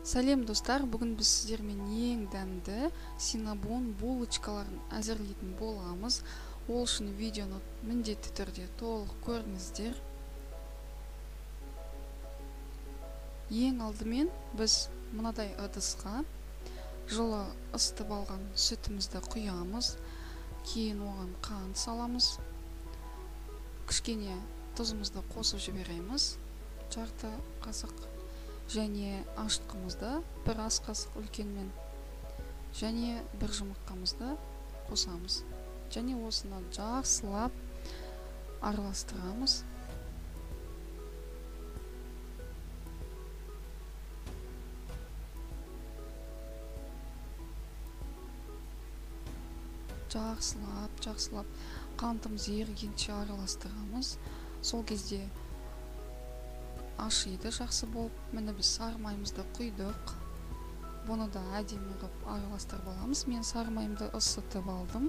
Сәлем достар, бүгін біз сіздермен ең дәмді синнабон булочкаларын әзірлейтін боламыз. Ол үшін видеоны міндетті түрде толық көріңіздер. Ең алдымен біз мынадай ыдысқа жылы ысытып алған сүтімізді құямыз. Кейін оған қант саламыз. Кішкене тұзымызды қосып жібереміз. Жарты қасық. Және ашытқымызды бір ас қасық үлкенмен және бір жұмыртқамызды қосамыз. Және осыны жақсылап араластырамыз. Жақсылап қантымыз ерігенше араластырамыз. Сол кезде ашиды жақсы болып. Міне біз сары майымызды құйдық. Бұны да әдемі қылып араластырып аламыз. Мен сары майымды ысытып алдым.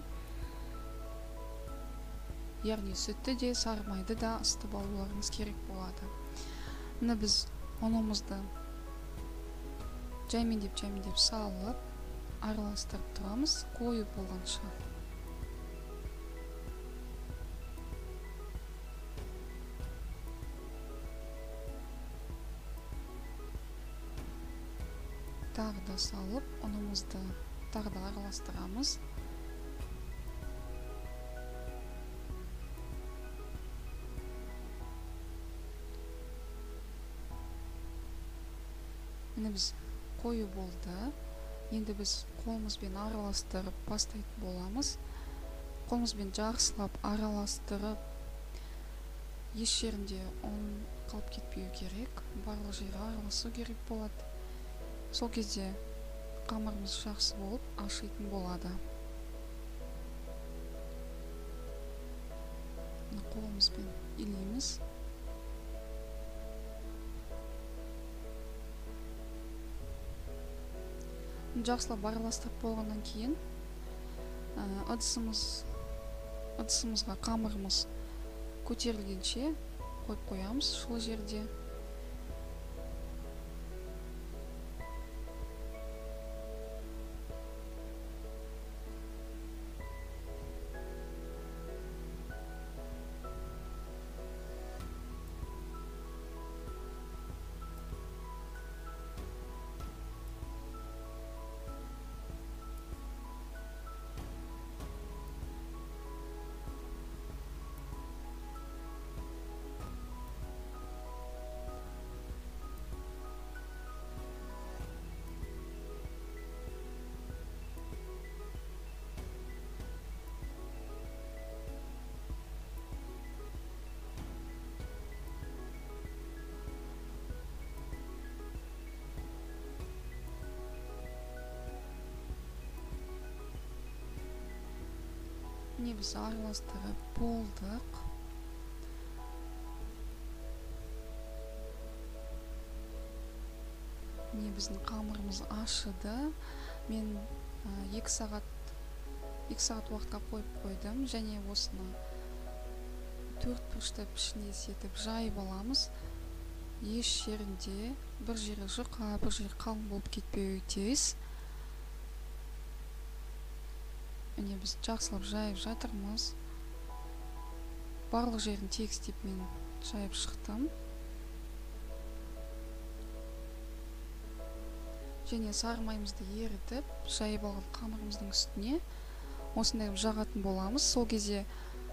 Яғни сүтті де, сары майды да ысытып алуларыңыз керек болады. Міне біз ұнымызды жаймендеп салып, араластырып тұрамыз, қою болғанша. Тағы да салып, ұнымызды тағы да араластырамыз. Міне біз қою болды. Енді біз қолымызбен араластырып бастайтын боламыз. Қолымызбен жақсылап араластырып, еш жерінде ұн қалып кетпеу керек. Барлық жері араласу керек болады. Сол кезде қамырымыз жақсы болып ашитын болады. Қолымызбен илейміз. Жақсылап араластырып болғаннан кейін ыдысымызға қамырымыз көтерілгенше қойып қоямыз жылы жерде. Міне біз араластырып болдық. Міне біздің қамырымыз ашыды. Мен 2 сағат уақытқа қойып қойдым. Және осыны 4 бұрышты пішіндес етіп жайып аламыз. Еш жерінде бір жері жұқа, бір жері қалың болып кетпеуі тиіс. Міне біз жақсылап жайып жатырмыз. Барлық жерін тегістеп мен жайып шықтым. Және сары майымызды ерітіп, жайып алған қамырымыздың үстіне осындай жағатын боламыз. Сол кезде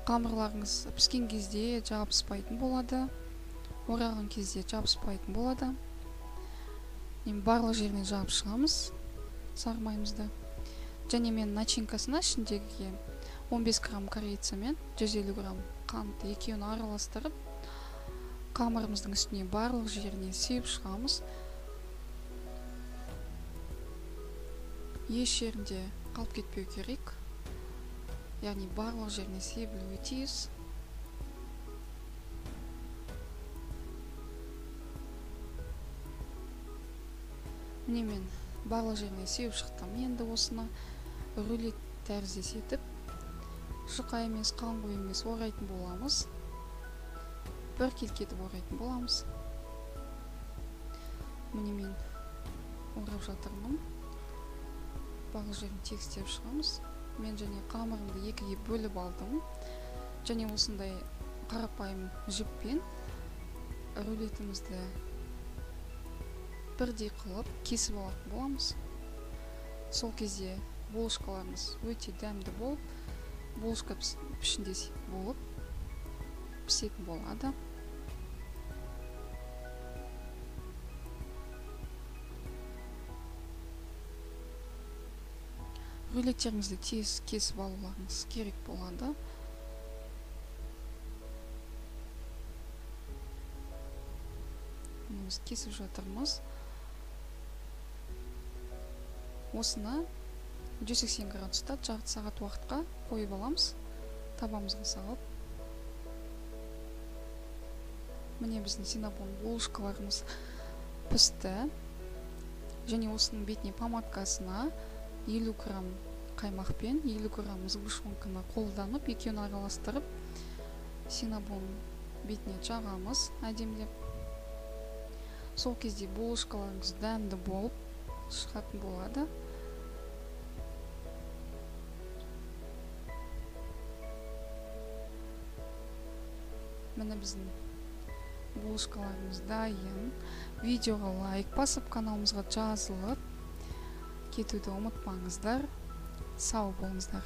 қамырларыңыз піскен кезде жабыспайтын болады. Ораған кезде жабыспайтын болады. Барлық жеріне жабып шығамыз сары майымызды. Және мен начинкасына ішіндегі 15 грамм корица мен 150 грамм қант екеуін араластырып, қамырымыздың үстіне барлық жеріне сеуіп шығамыз. Еш жерінде қалып кетпеу керек. Яғни барлық жеріне себілуі тиіс. Міне мен барлық жеріне сеуіп шықтым. Енді осыны рулет тәріздес етіп, жұқа емес, қалың емес орайтын боламыз. Бір келкетіп орайтын боламыз. Міне мен жасап жатырмын. Барлық жерін тегістеп шығамыз. Мен және қамырымды екіге бөліп алдым. Және осындай қарапайым жіппен рулетімізді бірдей қылып кесіп алатын боламыз. Сол кезде булочкаларымыз өте дәмді болып, булочка пішіндес болып пісетін болады. Рулеттеріңізді тез кесіп алуларыңыз керек болады. Біз кесіп жатырмыз. Осыны 180 градуста жарты сағат уақытқа қойып аламыз. Табамызға салып. Міне біздің синнабон булочкаларымыз пісті. Және осының бетіне помадкасына 50 грамм қаймақпен 50 грамм сгущенканы қолданып, екеуін араластырып, синнабон бетіне жағамыз әдемілеп. Сол кезде булочкаларыңыз дәмді болып шығатын болады. Міне біздің булочкаларымыз дайын. Видеоға лайк басып, каналымызға жазылып кетуді ұмытпаңыздар. Сау болыңыздар.